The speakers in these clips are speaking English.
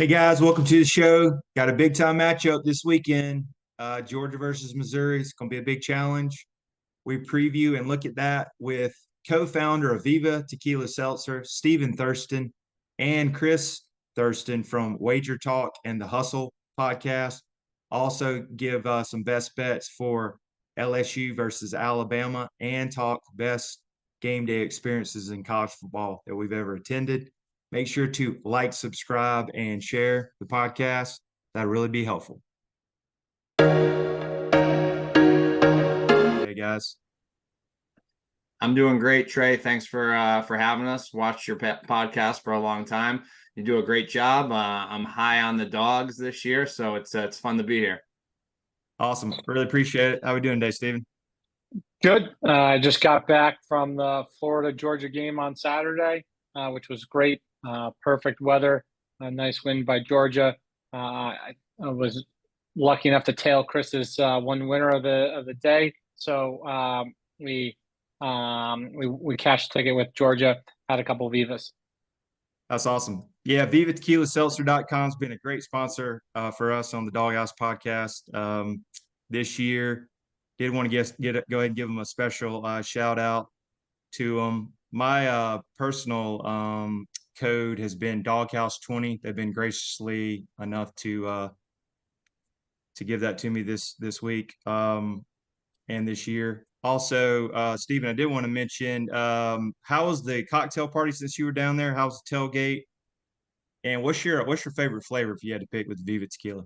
Hey guys, welcome to the show. Got a big time matchup this weekend. Georgia versus Missouri. It's going to be a big challenge. We preview and look at that with co-founder of Viva Tequila Seltzer, Stephen Thurston, and Chris Thurston from Wager Talk and the Hustle podcast. Also give some best bets for LSU versus Alabama and talk best game day experiences in college football that we've ever attended. Make sure to like, subscribe, and share the podcast. That'd really be helpful. Hey guys. I'm doing great, Trey. Thanks for having us. Watched your podcast for a long time. You do a great job. I'm high on the dogs this year, so it's fun to be here. Awesome. Really appreciate it. How are we doing today, Steven? Good. I just got back from the Florida-Georgia game on Saturday, which was great. Perfect weather, a nice win by Georgia. I was lucky enough to tail Chris's one winner of the day. So we cashed a ticket with Georgia, had a couple of Vivas. That's awesome. Yeah, Viva Tequila Seltzer.com has been a great sponsor for us on the Dawg House Podcast this year. Did want to go ahead and give them a special shout out to them. My personal code has been Dawg House 20. They've been graciously enough to give that to me this week and this year. Also, Stephen, I did want to mention how was the cocktail party since you were down there? How was the tailgate? And what's your favorite flavor if you had to pick with Viva Tequila?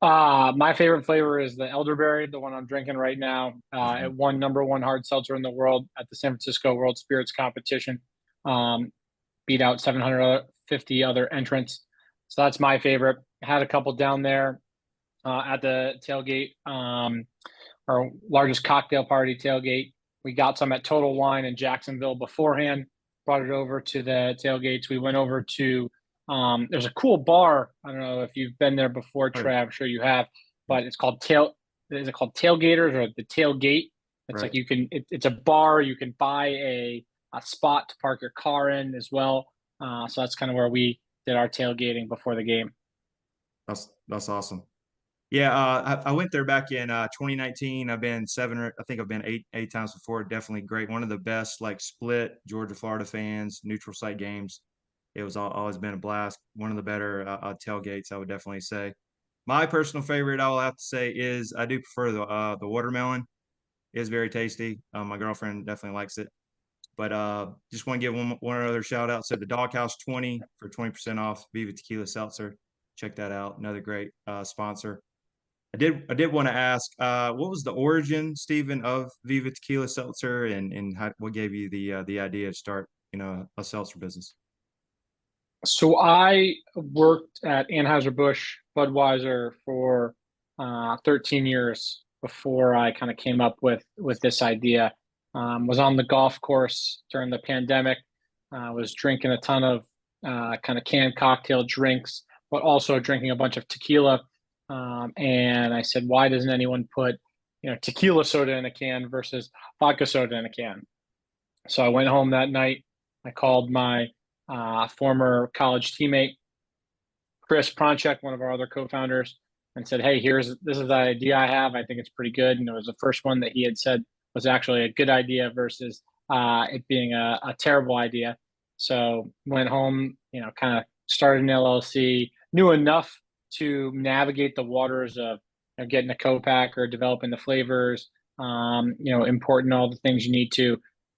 My favorite flavor is the elderberry, the one I'm drinking right now. It won #1 hard seltzer in the world at the San Francisco World Spirits Competition. Beat out 750 other entrants. So that's my favorite. Had a couple down there at the tailgate, our largest cocktail party tailgate. We got some at Total Wine in Jacksonville beforehand, brought it over to the tailgates. We went over to there's a cool bar. I don't know if you've been there before, Trey. I'm sure you have, but it's called Is it called Tailgaters or the Tailgate? It's like it's a bar. You can buy a spot to park your car in as well. So that's kind of where we did our tailgating before the game. That's awesome. Yeah, I went there back in 2019. I've been I think I've been eight times before. Definitely great. One of the best like split Georgia Florida fans, neutral site games. It was always been a blast. One of the better tailgates, I would definitely say. My personal favorite, I will have to say, is I do prefer the watermelon. It's very tasty. My girlfriend definitely likes it. But just want to give one other shout out. So the Dawg House 20 for 20% off Viva Tequila Seltzer. Check that out. Another great sponsor. I did want to ask, what was the origin, Stephen, of Viva Tequila Seltzer, and what gave you the idea to start a seltzer business? So I worked at Anheuser-Busch Budweiser for 13 years before I kind of came up with this idea. Was on the golf course during the pandemic. Was drinking a ton of kind of canned cocktail drinks, but also drinking a bunch of tequila. And I said, why doesn't anyone put tequila soda in a can versus vodka soda in a can? So I went home that night. I called my former college teammate, Chris Pronchek, one of our other co-founders, and said, hey, this is the idea I have. I think it's pretty good. And it was the first one that he had said was actually a good idea versus it being a terrible idea. So went home, kind of started an LLC, knew enough to navigate the waters of getting a co-packer, developing the flavors, importing all the things you need to.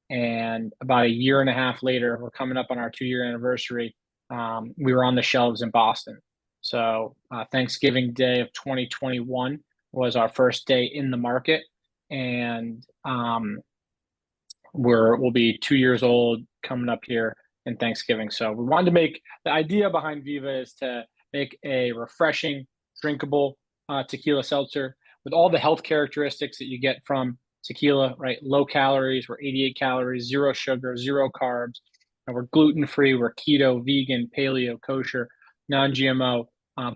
And about a year and a half later, we're coming up on our 2-year anniversary. We were on the shelves in Boston. So Thanksgiving Day of 2021 was our first day in the market. And we'll be 2 years old coming up here in Thanksgiving. So we wanted to make the idea behind Viva is to make a refreshing, drinkable tequila seltzer with all the health characteristics that you get from tequila, right? Low calories, we're 88 calories, 0 sugar, 0 carbs, and we're gluten-free, we're keto, vegan, paleo, kosher, non-GMO,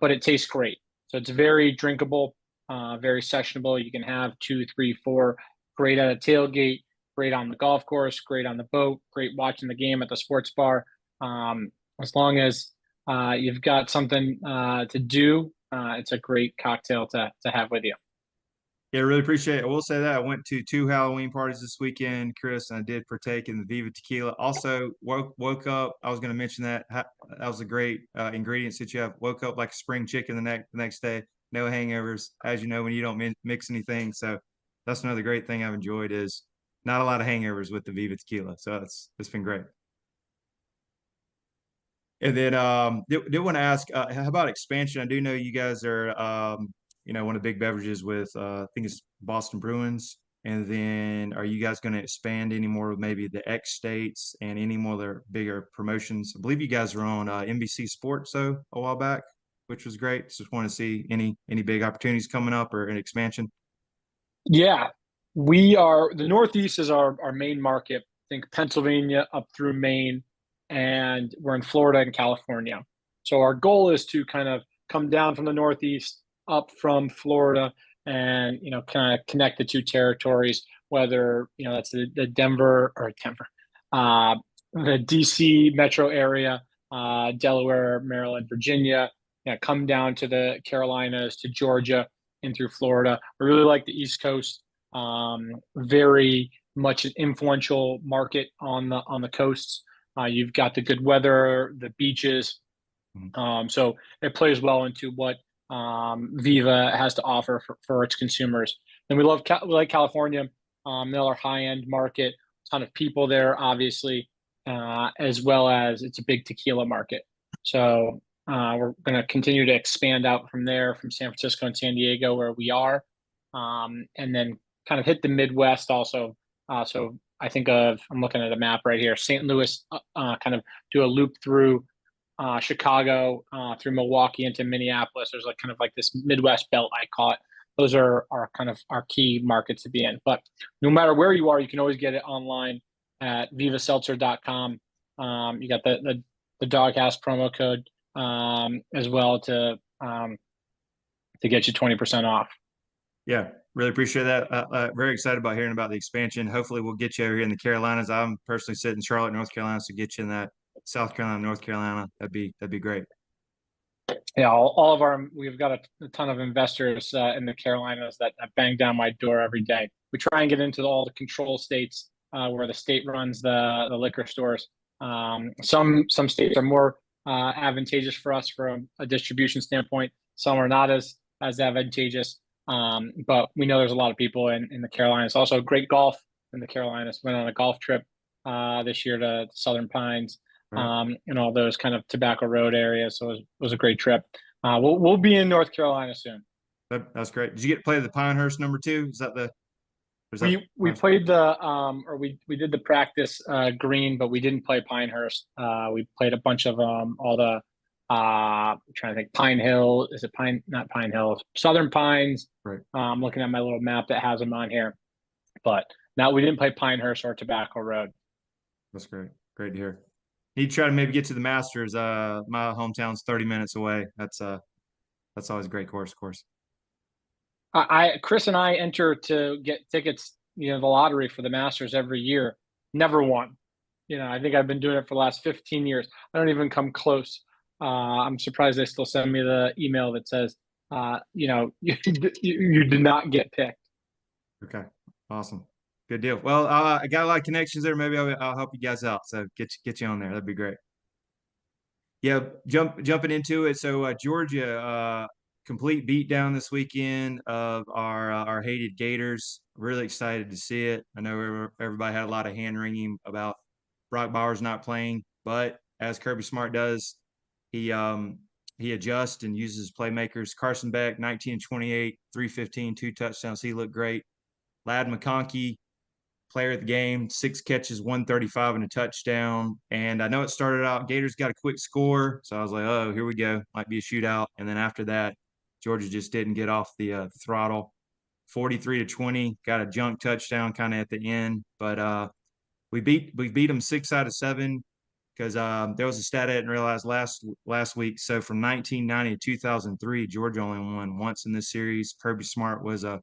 but it tastes great. So it's very drinkable, very sessionable. You can have 2, 3, 4, great at a tailgate, great on the golf course, great on the boat, great watching the game at the sports bar. As long as you've got something to do, it's a great cocktail to have with you. Yeah, really appreciate it. I will say that I went to 2 Halloween parties this weekend, Chris, and I did partake in the Viva Tequila. Also, woke up. I was going to mention that that was a great ingredients that you have. Woke up like a spring chicken the next day. No hangovers, as you know, when you don't mix anything. So that's another great thing I've enjoyed is not a lot of hangovers with the Viva Tequila. So it's been great. And then did want to ask, how about expansion? I do know you guys are, one of the big beverages with, I think it's Boston Bruins. And then are you guys going to expand any more with maybe the X states and any more of their bigger promotions? I believe you guys were on NBC Sports a while back, which was great. Just want to see any big opportunities coming up or an expansion. Yeah, the Northeast is our main market. I think Pennsylvania up through Maine, and we're in Florida and California. So our goal is to kind of come down from the Northeast up from Florida and, kind of connect the two territories, whether, that's the Denver, the DC metro area, Delaware, Maryland, Virginia, come down to the Carolinas, to Georgia, in through Florida. I really like the East Coast. Very much an influential market on the coasts. You've got the good weather, the beaches. So it plays well into what Viva has to offer for its consumers. And we like California, another high-end market, ton of people there, obviously, as well as it's a big tequila market. So we're going to continue to expand out from there, from San Francisco and San Diego, where we are, and then kind of hit the Midwest also. So I think I'm looking at a map right here, St. Louis, kind of do a loop through Chicago, through Milwaukee into Minneapolis. There's kind of like this Midwest belt, I call it. Those are kind of our key markets to be in. But no matter where you are, you can always get it online at vivaseltzer.com. You got the Dawg House promo code as well to get you 20% off. Yeah, really appreciate that. Very excited about hearing about the expansion. Hopefully we'll get you over here in the Carolinas. I'm personally sitting in Charlotte, North Carolina, so get you in that South Carolina, North Carolina. That'd be great. Yeah, we've got a ton of investors in the Carolinas that bang down my door every day. We try and get into all the control states where the state runs the liquor stores. Some states are more advantageous for us from a distribution standpoint. Some are not as advantageous. But we know there's a lot of people in the Carolinas. Also, great golf in the Carolinas. Went on a golf trip this year to Southern Pines, and all those kind of Tobacco Road areas. So it was a great trip. We'll be in North Carolina soon. That's great. Did you get to play the Pinehurst #2? Is that the? We played we did the practice green, but we didn't play Pinehurst. We played a bunch of all the I'm trying to think. Pine Hill, is it not Pine Hill, Southern Pines. Right. I'm looking at my little map that has them on here, but now we didn't play Pinehurst or Tobacco Road. That's great to hear. Need to try to maybe get to the Masters. My hometown's 30 minutes away. That's always a great course, of course. Chris and I enter to get tickets, the lottery for the Masters every year. Never won. I think I've been doing it for the last 15 years. I don't even come close. I'm surprised they still send me the email that says, you did not get picked. Okay, awesome, good deal. Well, I got a lot of connections there. Maybe I'll help you guys out. So get you on there. That'd be great. Yeah, jumping into it. So Georgia, complete beatdown this weekend of our hated Gators. Really excited to see it. I know everybody had a lot of hand wringing about Brock Bowers not playing, but as Kirby Smart does, he adjusts and uses his playmakers. Carson Beck, 19-28, 315, 2 touchdowns. He looked great. Ladd McConkey, player of the game, 6 catches, 135 and a touchdown. And I know it started out, Gators got a quick score. So I was like, oh, here we go. Might be a shootout. And then after that, Georgia just didn't get off the throttle. 43-20, got a junk touchdown kind of at the end. But we beat them 6 out of 7. Because there was a stat I didn't realize last week. So from 1990 to 2003, Georgia only won once in this series. Kirby Smart was a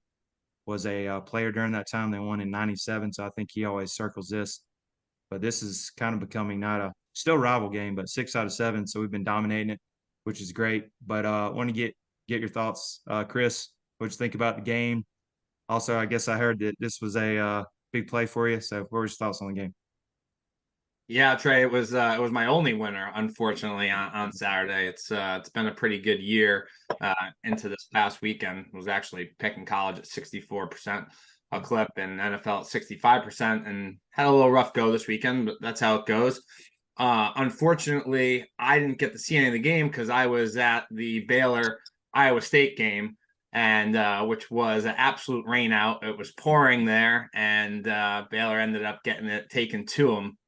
player during that time. They won in '97, so I think he always circles this. But this is kind of becoming not still rival game, but 6 out of 7. So we've been dominating it, which is great. But I want to get your thoughts, Chris. What you think about the game? Also, I guess I heard that this was a big play for you. So, what were your thoughts on the game? Yeah, Trey, it was my only winner, unfortunately, on Saturday. It's been a pretty good year into this past weekend. I was actually picking college at 64% a clip and NFL at 65%, and had a little rough go this weekend, but that's how it goes. Unfortunately, I didn't get to see any of the game because I was at the Baylor Iowa State game, and which was an absolute rain out. It was pouring there, and Baylor ended up getting it taken to them.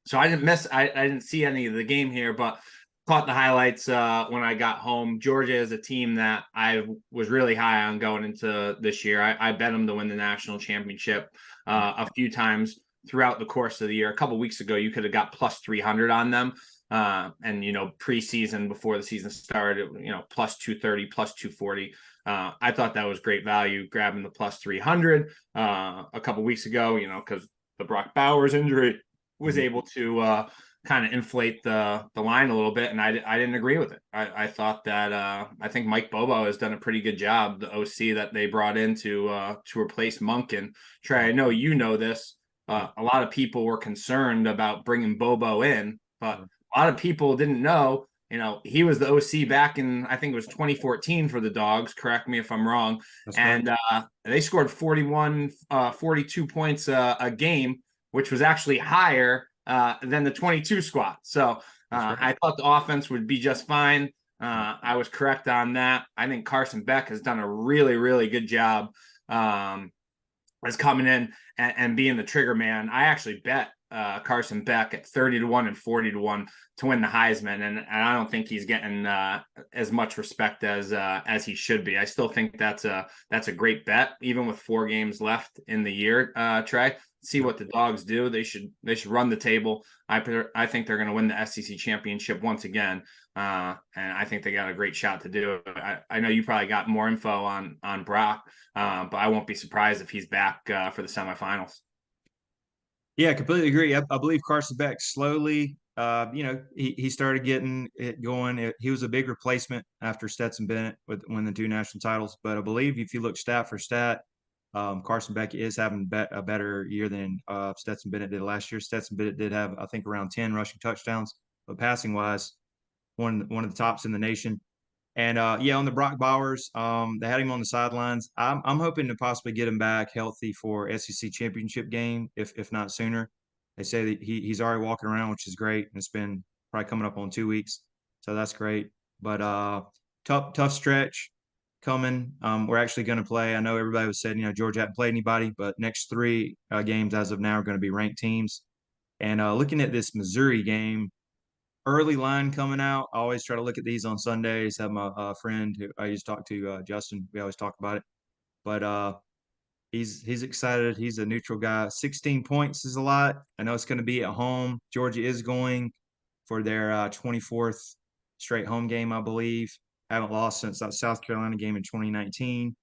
So I didn't see any of the game here, but caught the highlights when I got home. Georgia is a team that I was really high on going into this year. I bet them to win the national championship a few times throughout the course of the year. A couple of weeks ago, you could have got plus 300 on them. And, preseason before the season started, plus 230, plus 240. I thought that was great value, grabbing the plus 300 a couple of weeks ago, because the Brock Bowers injury was able to kind of inflate the line a little bit, and I didn't agree with it. I thought that I think Mike Bobo has done a pretty good job, the OC that they brought in to replace Monk. And Trey, I know you know this. A lot of people were concerned about bringing Bobo in, but a lot of people didn't know. He was the OC back in, I think it was 2014 for the Dogs. Correct me if I'm wrong. That's and they scored 42 points a game, which was actually higher than the 22 squad. So I thought the offense would be just fine. I was correct on that. I think Carson Beck has done a really, really good job as coming in and being the trigger man. I actually bet Carson Beck at 30-1 and 40-1 to win the Heisman, and I don't think he's getting as much respect as he should be. I still think that's a great bet, even with 4 games left in the year. Trey, see what the Dogs do. They should run the table. I think they're going to win the SEC championship once again, and I think they got a great shot to do it. I know you probably got more info on Brock, but I won't be surprised if he's back for the semifinals. Yeah, I completely agree. I believe Carson Beck slowly, he started getting it going. He was a big replacement after Stetson Bennett with winning the 2 national titles. But I believe if you look stat for stat, Carson Beck is having a better year than Stetson Bennett did last year. Stetson Bennett did have, I think, around 10 rushing touchdowns, but passing wise, one of the tops in the nation. And on the Brock Bowers, they had him on the sidelines. I'm hoping to possibly get him back healthy for SEC championship game, if not sooner. They say that he's already walking around, which is great. And it's been probably coming up on 2 weeks, so that's great. But tough stretch coming. We're actually going to play. I know everybody was saying Georgia hadn't played anybody, but next 3 games as of now are going to be ranked teams. And looking at this Missouri game. Early line coming out. I always try to look at these on Sundays. Have my friend who I used to talk to, Justin. We always talk about it, but he's excited. He's a neutral guy. 16 points is a lot. I know it's going to be at home. Georgia is going for their 24th straight home game, I believe. Haven't lost since that South Carolina game in 2019.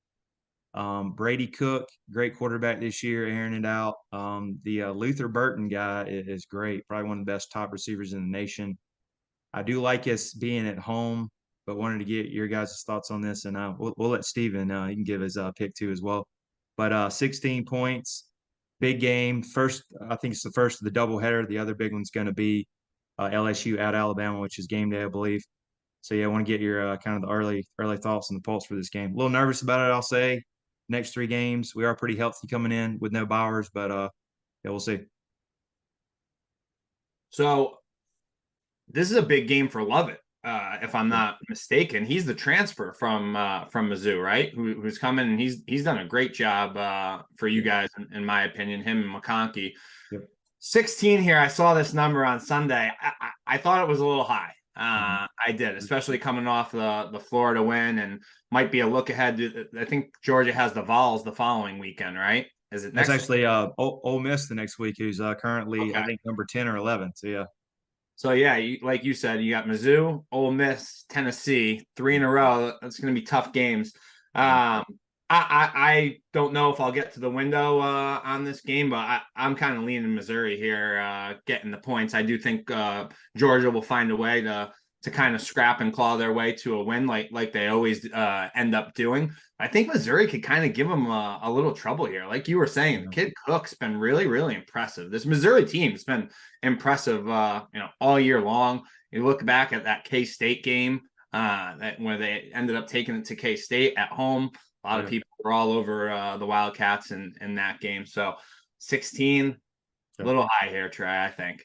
Brady Cook, great quarterback this year, airing it out. The Luther Burton guy is great. Probably one of the best top receivers in the nation. I do like us being at home, but wanted to get your guys' thoughts on this, and we'll let Stephen he can give his pick too as well. But 16 points, big game. First, I think it's the first of the doubleheader. The other big one's going to be LSU at Alabama, which is game day, I believe. So I want to get your kind of the early thoughts on the pulse for this game. A little nervous about it, I'll say. Next 3 games, we are pretty healthy coming in with no Bowers, but we'll see. So this is a big game for Lovett, if I'm not mistaken. He's the transfer from Mizzou, right? Who's coming, and he's done a great job for you guys, in my opinion. Him and McConkey. Yep. 16 here. I saw this number on Sunday. I thought it was a little high. I did, especially coming off the Florida win, and might be a look ahead. I think Georgia has the Vols the following weekend, right? Is it next? That's actually Ole Miss the next week, who's currently I think number 10 or 11. So yeah. So yeah, like you said, you got Mizzou, Ole Miss, Tennessee, 3 in a row. That's going to be tough games. I I don't know if I'll get to the window on this game, but I'm kind of leaning Missouri here, getting the points. I do think Georgia will find a way to kind of scrap and claw their way to a win, like they always end up doing. I think Missouri could kind of give them a little trouble here. Like you were saying, the kid Cook's been really, really impressive. This Missouri team's been impressive, all year long. You look back at that K-State game where they ended up taking it to K-State at home. A lot of people were all over the Wildcats in that game. So 16, a little high here, Trey, I think.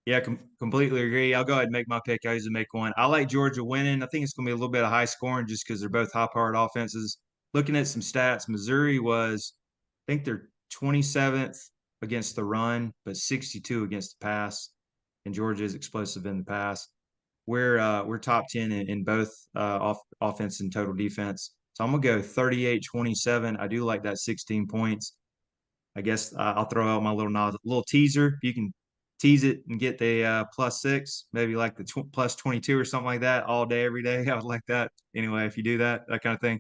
Yeah, completely agree. I'll go ahead and make my pick. I usually make one. I like Georgia winning. I think it's going to be a little bit of high scoring just because they're both high-powered offenses. Looking at some stats, Missouri was, I think they're 27th against the run, but 62 against the pass. And Georgia is explosive in the pass. We're top 10 in both offense and total defense. So I'm going to go 38-27. I do like that 16 points. I guess I'll throw out my little teaser. If you can tease it and get the +6, maybe like the +22 or something like that all day, every day. I would like that. Anyway, if you do that kind of thing.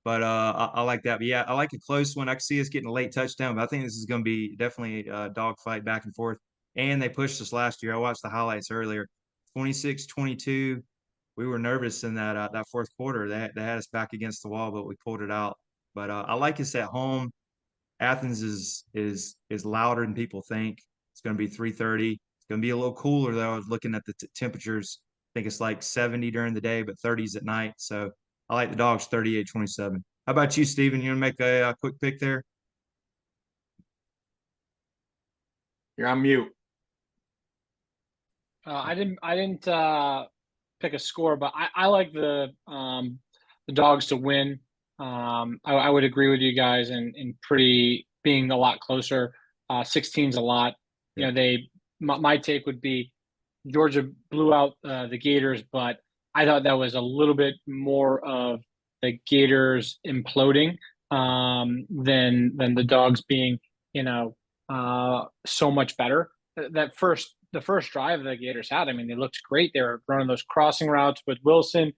But I like that. But yeah, I like a close one. I can see us getting a late touchdown, but I think this is going to be definitely a dogfight back and forth. And they pushed us last year. I watched the highlights earlier. 26-22. We were nervous in that fourth quarter. They had us back against the wall, but we pulled it out. But I like us at home. Athens is louder than people think. It's going to be 3:30. It's going to be a little cooler though. I was looking at the temperatures. I think it's like 70 during the day, but 30s at night. So I like the Dogs 38-27. How about you, Stephen? You want to make a quick pick there? You're on mute. I didn't pick a score, but I like the Dogs to win. I would agree with you guys in pretty being a lot closer. 16's a lot. You know, my take would be Georgia blew out the Gators, but I thought that was a little bit more of the Gators imploding than the Dogs being, so much better. The first drive the Gators had, I mean, they looked great. They were running those crossing routes with Wilson,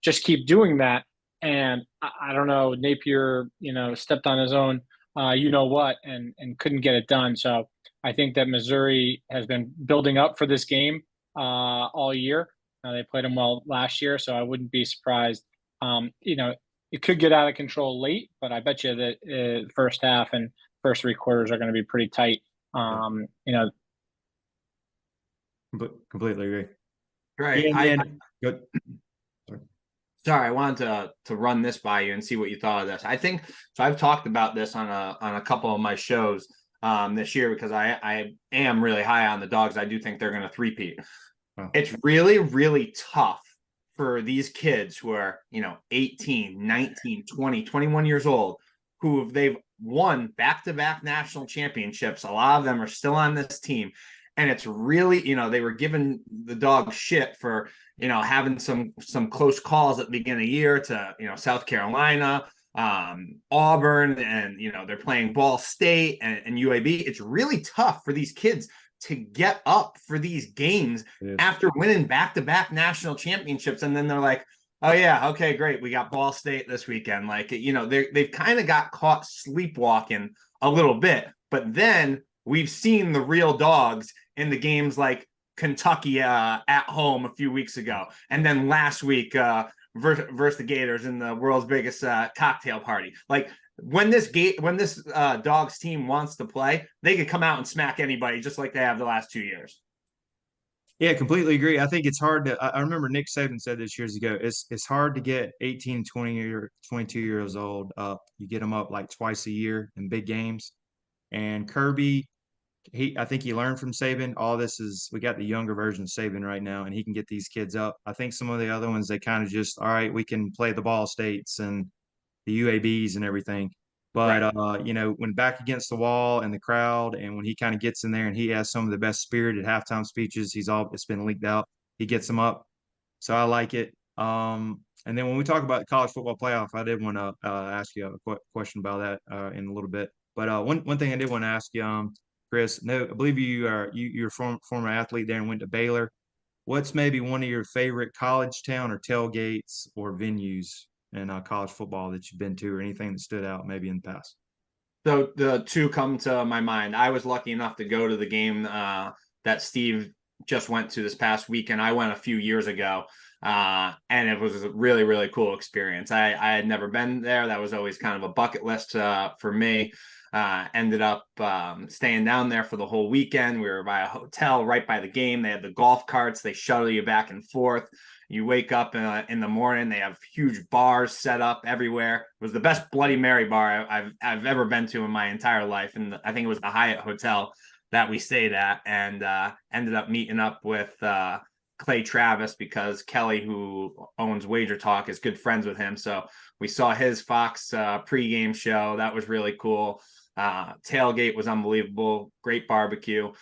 just keep doing that. And I don't know, Napier, stepped on his own, and couldn't get it done. So I think that Missouri has been building up for this game all year. They played them well last year, so I wouldn't be surprised. It could get out of control late, but I bet you that first half and first three quarters are going to be pretty tight. Completely agree. Right. Good. Sorry, I wanted to run this by you and see what you thought of this. I think so. I've talked about this on a couple of my shows this year because I am really high on the Dogs. I do think they're going to three-peat. Oh. It's really, really tough for these kids who are 18, 19, 20, 21 years old they've won back-to-back national championships. A lot of them are still on this team. And it's really, they were giving the Dogs shit for, having some close calls at the beginning of the year to, South Carolina, Auburn, and, they're playing Ball State and UAB. It's really tough for these kids to get up for these games after winning back-to-back national championships. And then they're like, oh, yeah, okay, great. We got Ball State this weekend. Like, they've kind of got caught sleepwalking a little bit. But then we've seen the real Dogs in the games like Kentucky at home a few weeks ago. And then last week versus the Gators in the world's biggest cocktail party. Like when this Dogs team wants to play, they could come out and smack anybody just like they have the last 2 years. Yeah, completely agree. I think it's hard to – I remember Nick Saban said this years ago, it's hard to get 18, 20, or 22 years old up. You get them up like twice a year in big games. And Kirby – I think he learned from Saban. We got the younger version of Saban right now, and he can get these kids up. I think some of the other ones, they kind of just, all right, we can play the Ball States and the UABs and everything. But, when back against the wall and the crowd, and when he kind of gets in there and he has some of the best spirited halftime speeches, it's been leaked out. He gets them up. So I like it. And then when we talk about the college football playoff, I did want to ask you a question about that in a little bit. But one thing I did want to ask you, Chris, no, I believe you're a former athlete there and went to Baylor. What's maybe one of your favorite college town or tailgates or venues in college football that you've been to, or anything that stood out maybe in the past? So the two come to my mind. I was lucky enough to go to the game that Steve just went to this past weekend. I went a few years ago, and it was a really, really cool experience. I had never been there. That was always kind of a bucket list for me. Ended up staying down there for the whole weekend. We were by a hotel right by the game. They had the golf carts. They shuttle you back and forth. You wake up in the morning. They have huge bars set up everywhere. It was the best Bloody Mary bar I've ever been to in my entire life, and I think it was the Hyatt Hotel that we stayed at, and ended up meeting up with Clay Travis because Kelly, who owns Wager Talk, is good friends with him. So we saw his Fox pregame show. That was really cool. Tailgate was unbelievable. Great barbecue.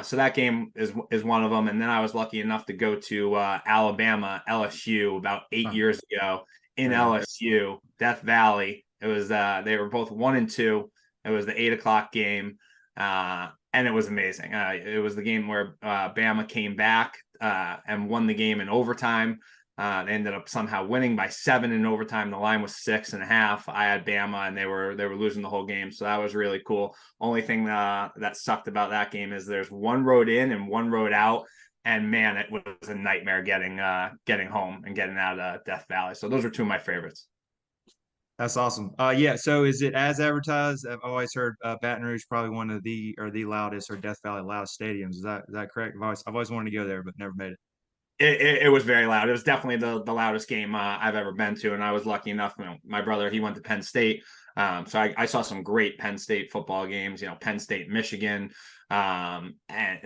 So that game is one of them. And then I was lucky enough to go to Alabama, LSU about 8 years ago in LSU, Death Valley. It was they were both 1-2. It was the 8 o'clock game. And it was amazing. It was the game where Bama came back and won the game in overtime. They ended up somehow winning by 7 in overtime. The line was 6.5. I had Bama, and they were losing the whole game. So that was really cool. Only thing that sucked about that game is there's one road in and one road out. And man, it was a nightmare getting home and getting out of Death Valley. So those are two of my favorites. That's awesome. Yeah. So is it as advertised? I've always heard Baton Rouge probably one of the loudest, or Death Valley loudest stadiums. Is that correct? I've always wanted to go there, but never made it. It was very loud. It was definitely the loudest game I've ever been to, and I was lucky enough. My brother, he went to Penn State, so I saw some great Penn State football games. Penn State, Michigan, and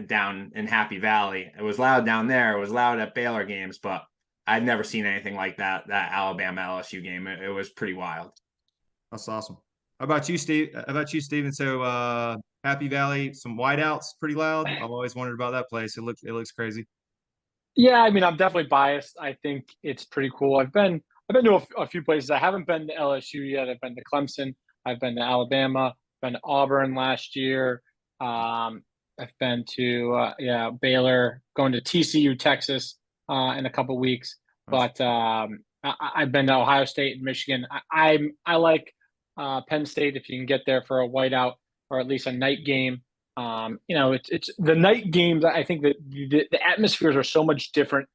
down in Happy Valley. It was loud down there. It was loud at Baylor games, but I'd never seen anything like that Alabama LSU game. It was pretty wild. That's awesome. How about you, Steve? How about you, Steven? So Happy Valley, some whiteouts, pretty loud. I've always wondered about that place. It looks crazy. Yeah, I mean, I'm definitely biased. I think it's pretty cool. I've been to a few places. I haven't been to LSU yet. I've been to Clemson. I've been to Alabama. Been to Auburn last year. I've been to Baylor. Going to TCU, Texas, in a couple weeks. But I've been to Ohio State and Michigan. I like Penn State if you can get there for a whiteout or at least a night game. It's the night games. I think that the atmospheres are so much different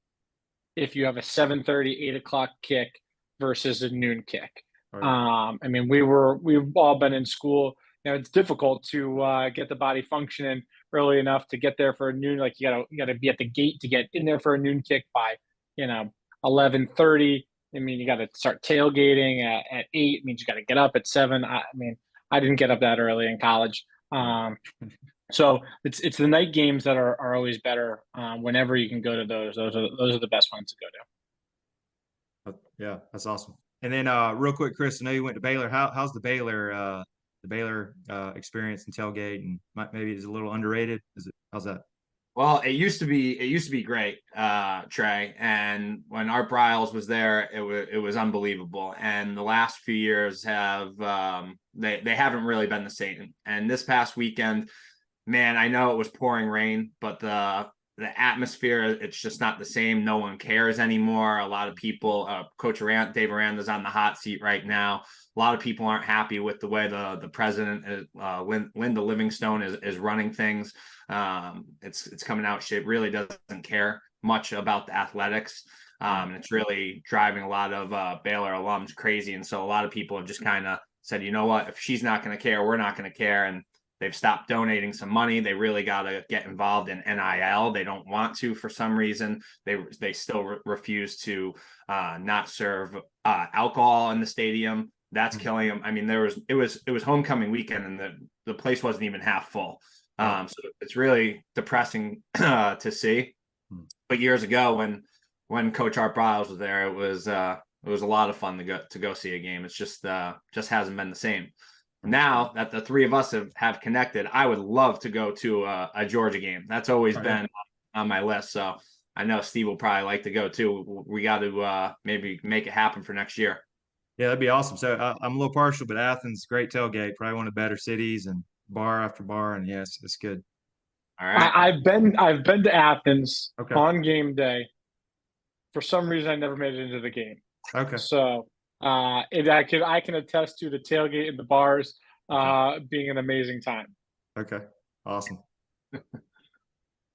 if you have a 7:30, 8 o'clock kick versus a noon kick. Right. I mean, we've all been in school. It's difficult to get the body functioning early enough to get there for a noon. Like you gotta be at the gate to get in there for a noon kick by 11:30. I mean, you got to start tailgating at 8. It means you got to get up at 7. I mean, I didn't get up that early in college. So it's the night games that are always better. Whenever you can go to those are the best ones to go to. Yeah, that's awesome. And then real quick, Chris, I know you went to Baylor. How's the Baylor experience and tailgate, and maybe it's a little underrated? How's that? Well, it used to be great, Trey. And when Art Briles was there, it was unbelievable. And the last few years have they haven't really been the same. And this past weekend, man, I know it was pouring rain, but the atmosphere, it's just not the same. No one cares anymore. A lot of people, Coach Dave Aranda's on the hot seat right now. A lot of people aren't happy with the way the president, Linda Livingstone, is running things. It's coming out. She really doesn't care much about the athletics. And it's really driving a lot of Baylor alums crazy. And so a lot of people have just kind of said, you know what, if she's not going to care, we're not going to care. And they've stopped donating some money. They really got to get involved in NIL. They don't want to for some reason. They still refuse to not serve alcohol in the stadium. That's killing them. I mean, it was homecoming weekend, and the place wasn't even half full. So it's really depressing to see. But years ago, when Coach Art Briles was there, it was a lot of fun to go see a game. It's just hasn't been the same. Now that the three of us have connected, I would love to go to a Georgia game. That's always been on my list. So I know Steve will probably like to go too. We got to maybe make it happen for next year. Yeah, that'd be awesome. So I'm a little partial, but Athens, great tailgate, probably one of the better cities, and bar after bar, and yes, it's good. All right. I've been to Athens on game day. For some reason, I never made it into the game. Okay. So I can attest to the tailgate in the bars being an amazing time. Okay, awesome.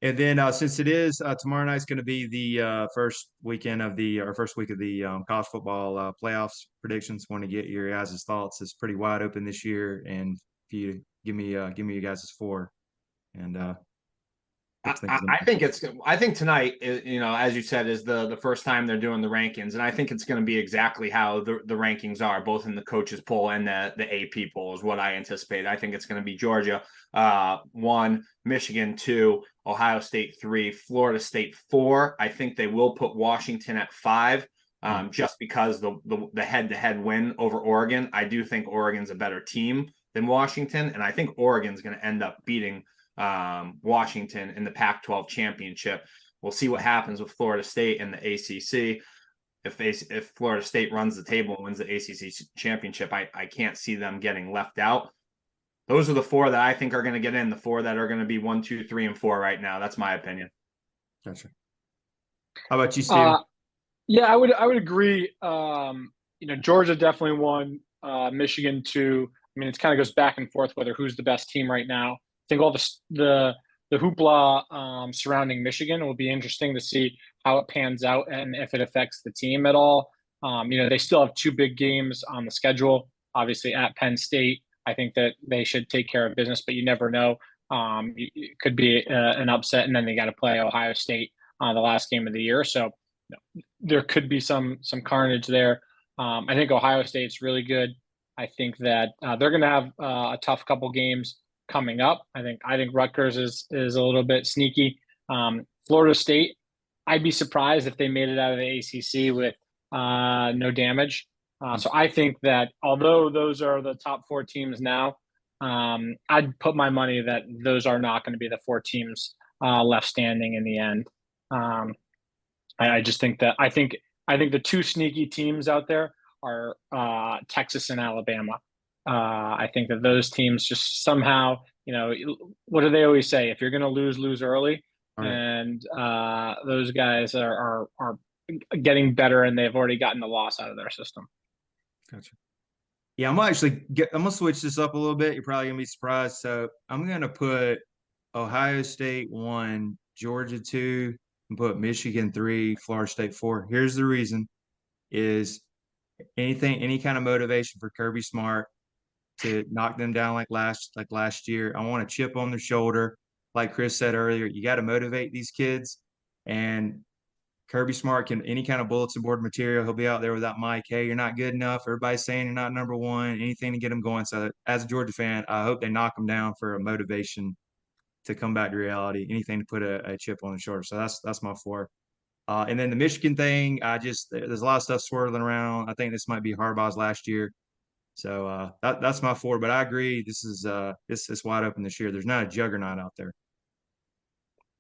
And then since it is tomorrow night's going to be the first week of the college football playoffs predictions, want to get your guys' thoughts. It's pretty wide open this year, and if you give me your guys' four, and I think tonight, as you said, is the first time they're doing the rankings, and I think it's going to be exactly how the rankings are, both in the coaches poll and the AP poll is what I anticipate. I think it's going to be Georgia 1, Michigan 2, Ohio State 3, Florida State 4. I think they will put Washington at 5. Just because the head-to-head win over Oregon. I do think Oregon's a better team than Washington, and I think Oregon's going to end up beating Washington in the Pac-12 championship. We'll see what happens with Florida State and the ACC. If Florida State runs the table and wins the ACC championship, I can't see them getting left out. Those are the 4 that I think are going to get in. The 4 that are going to be 1, 2, 3, and 4 right now. That's my opinion. Gotcha. How about you, Steve? Yeah, I would agree. Georgia definitely 1, Michigan 2. I mean, it kind of goes back and forth whether who's the best team right now. I think all the hoopla surrounding Michigan will be interesting to see how it pans out and if it affects the team at all. They still have 2 big games on the schedule. Obviously, at Penn State, I think that they should take care of business, but you never know. It could be an upset, and then they got to play Ohio State the last game of the year. So there could be some carnage there. I think Ohio State's really good. I think that they're going to have a tough couple games coming up. I think Rutgers is a little bit sneaky. Florida State, I'd be surprised if they made it out of the ACC with no damage. So I think that although those are the top 4 teams now, I'd put my money that those are not going to be the 4 teams left standing in the end. I just think that I think the 2 sneaky teams out there are Texas and Alabama. I think that those teams just somehow, what do they always say? If you're going to lose early. Right. And those guys are getting better, and they've already gotten the loss out of their system. Gotcha. Yeah, I'm gonna switch this up a little bit. You're probably gonna be surprised. So I'm gonna put Ohio State 1, Georgia 2, and put Michigan 3, Florida State 4. Here's the reason: is any kind of motivation for Kirby Smart to knock them down like last year. I want a chip on their shoulder. Like Chris said earlier, you got to motivate these kids. And Kirby Smart can any kind of bulletin board material. He'll be out there without Mike. Hey, you're not good enough. Everybody's saying you're not number 1. Anything to get them going. So as a Georgia fan, I hope they knock them down for a motivation to come back to reality. Anything to put a chip on the shoulder. So that's my 4. And then the Michigan thing, there's a lot of stuff swirling around. I think this might be Harbaugh's last year. So that's my 4. But I agree, this is wide open this year. There's not a juggernaut out there.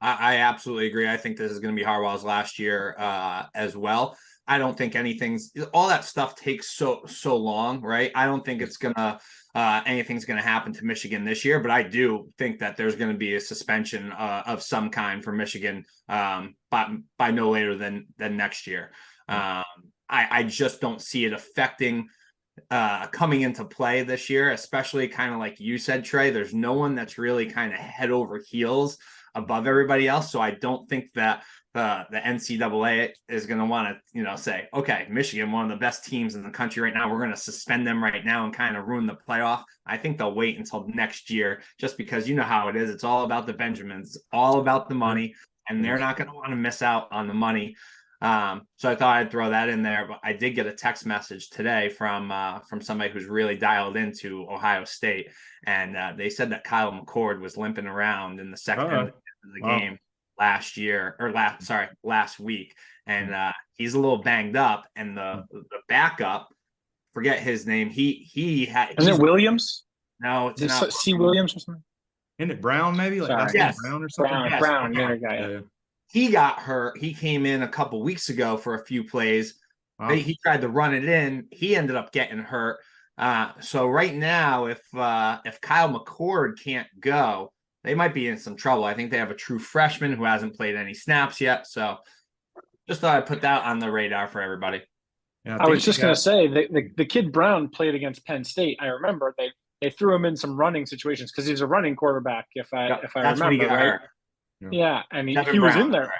I absolutely agree. I think this is going to be Harbaugh's last year as well. I don't think all that stuff takes so long, right? I don't think it's gonna anything's gonna happen to Michigan this year, but I do think that there's going to be a suspension of some kind for Michigan by no later than next year. I just don't see it affecting coming into play this year, especially kind of like you said, Trey. There's no one that's really kind of head over heels above everybody else. So I don't think that the NCAA is going to want to, say, okay, Michigan, one of the best teams in the country right now, we're going to suspend them right now and kind of ruin the playoff. I think they'll wait until next year, just because you know how it is. It's all about the Benjamins, all about the money, and they're not going to want to miss out on the money. So I thought I'd throw that in there, but I did get a text message today from somebody who's really dialed into Ohio State, and they said that Kyle McCord was limping around in the second end of the game last week, and he's a little banged up, and the backup, forget his name, is it Williams? No, it's not C. Williams or something. Isn't it Brown, maybe? Yes. Brown or something? Brown. Yeah. He got hurt. He came in a couple weeks ago for a few plays. Wow. He tried to run it in. He ended up getting hurt. So right now, if Kyle McCord can't go, they might be in some trouble. I think they have a true freshman who hasn't played any snaps yet. So just thought I'd put that on the radar for everybody. And I think was just they going got to say the kid Brown played against Penn State. I remember they threw him in some running situations because he's a running quarterback. If I That's when he remember got right. hurt. Yeah, and Devin he was Brown, in there. right?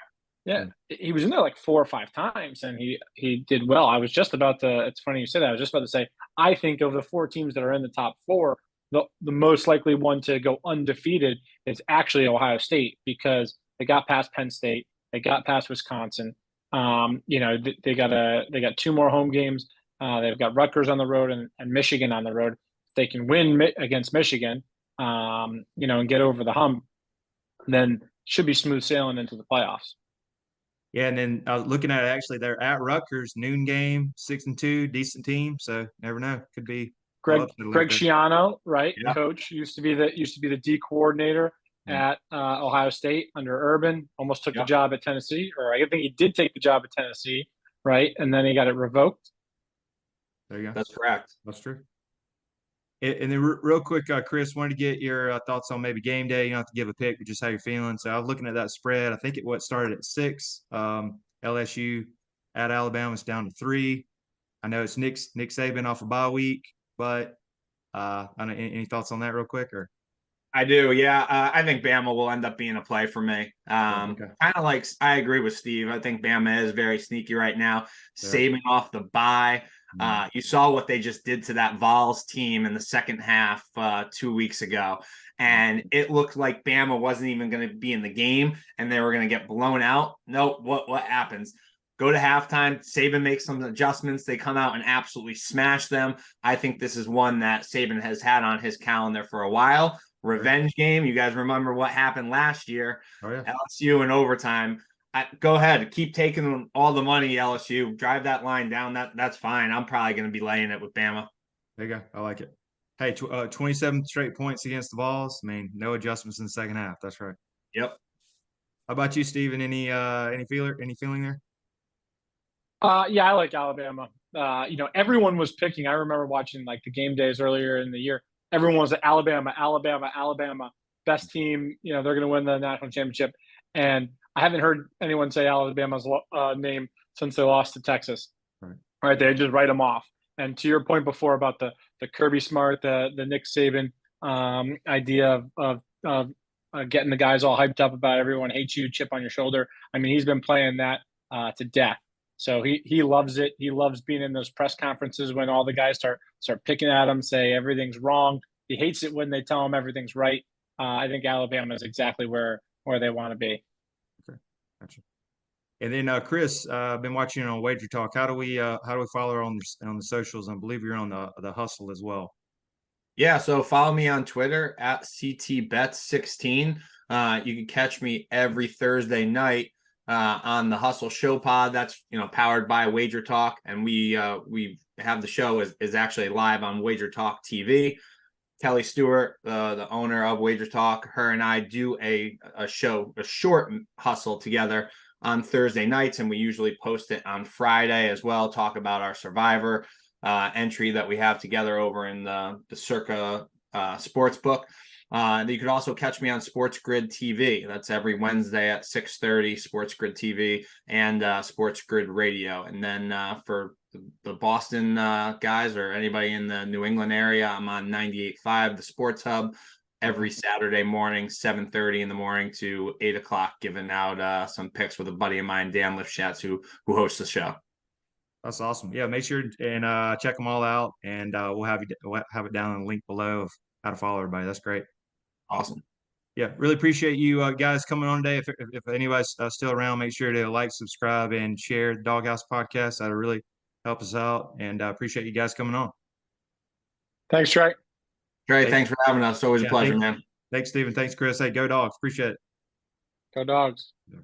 Yeah, he was in there like 4 or 5 times, and he did well. I was just about to. It's funny you said that. I was just about to say. I think of the 4 teams that are in the top 4, the most likely one to go undefeated is actually Ohio State because they got past Penn State, they got past Wisconsin. They got 2 more home games. They've got Rutgers on the road and Michigan on the road. If they can win against Michigan, and get over the hump, then should be smooth sailing into the playoffs. Yeah, and then I was looking at it, actually, they're at Rutgers, noon game, 6-2, decent team. So never know, could be a little upset Greg there. Schiano, right? Yeah. Coach used to be the D coordinator at Ohio State under Urban. Almost took the job at Tennessee, or I think he did take the job at Tennessee, right? And then he got it revoked. There you go. That's correct. That's true. And then real quick, Chris, wanted to get your thoughts on maybe game day. You don't have to give a pick, but just how you're feeling. So I was looking at that spread. I think it started at 6. LSU at Alabama's down to 3. I know it's Nick Saban off a bye week, but I don't know, any thoughts on that real quick? Or I do, yeah. I think Bama will end up being a play for me. Okay. Kind of like I agree with Steve. I think Bama is very sneaky right now, Yeah. saving off the bye. You saw what they just did to that Vols team in the second half 2 weeks ago. And it looked like Bama wasn't even going to be in the game and they were going to get blown out. No, what happens? Go to halftime. Saban makes some adjustments. They come out and absolutely smash them. I think this is one that Saban has had on his calendar for a while. Revenge game. You guys remember what happened last year? Oh, yeah. LSU in overtime. Go ahead. Keep taking all the money, LSU. Drive that line down. That's fine. I'm probably going to be laying it with Bama. There you go. I like it. Hey, 27 straight points against the Vols. I mean, no adjustments in the second half. That's right. Yep. How about you, Steven? Any feeling there? Yeah, I like Alabama. Everyone was picking. I remember watching like the game days earlier in the year. Everyone was at Alabama, best team. They're going to win the national championship. And I haven't heard anyone say Alabama's name since they lost to Texas. Right? They just write them off. And to your point before about the Kirby Smart, the Nick Saban idea of getting the guys all hyped up about everyone hates you, chip on your shoulder. I mean, he's been playing that to death. So he loves it. He loves being in those press conferences when all the guys start picking at him, say everything's wrong. He hates it when they tell him everything's right. I think Alabama is exactly where they want to be. Okay, gotcha. And then Chris, I've been watching on Wager Talk. How do we follow her on the socials? I believe you're on the Hustle as well. Yeah, so follow me on Twitter at CTBets16. You can catch me every Thursday night on the Hustle Show Pod. That's powered by Wager Talk, and we have the show is actually live on Wager Talk TV. Kelly Stewart, the owner of Wager Talk, her and I do a short hustle together on Thursday nights, and we usually post it on Friday as well. Talk about our Survivor entry that we have together over in the Circa Sportsbook. You could also catch me on Sports Grid TV. That's every Wednesday at 6:30, Sports Grid TV and Sports Grid Radio. And then for the Boston guys or anybody in the New England area, I'm on 98.5, the Sports Hub, every Saturday morning, 7:30 in the morning to 8 o'clock, giving out some picks with a buddy of mine, Dan Lifshatz, who hosts the show. That's awesome. Yeah, make sure and check them all out, and we'll have it down in the link below of how to follow everybody. That's great. Awesome. Yeah, really appreciate you guys coming on today. If anybody's still around, make sure to like, subscribe, and share the Dawg House Podcast. That'll really help us out, and I appreciate you guys coming on. Thanks, Trey. Trey, thanks for having us. Always a pleasure, man. Thanks, Stephen. Thanks, Chris. Hey, go Dogs. Appreciate it. Go Dogs. Yeah.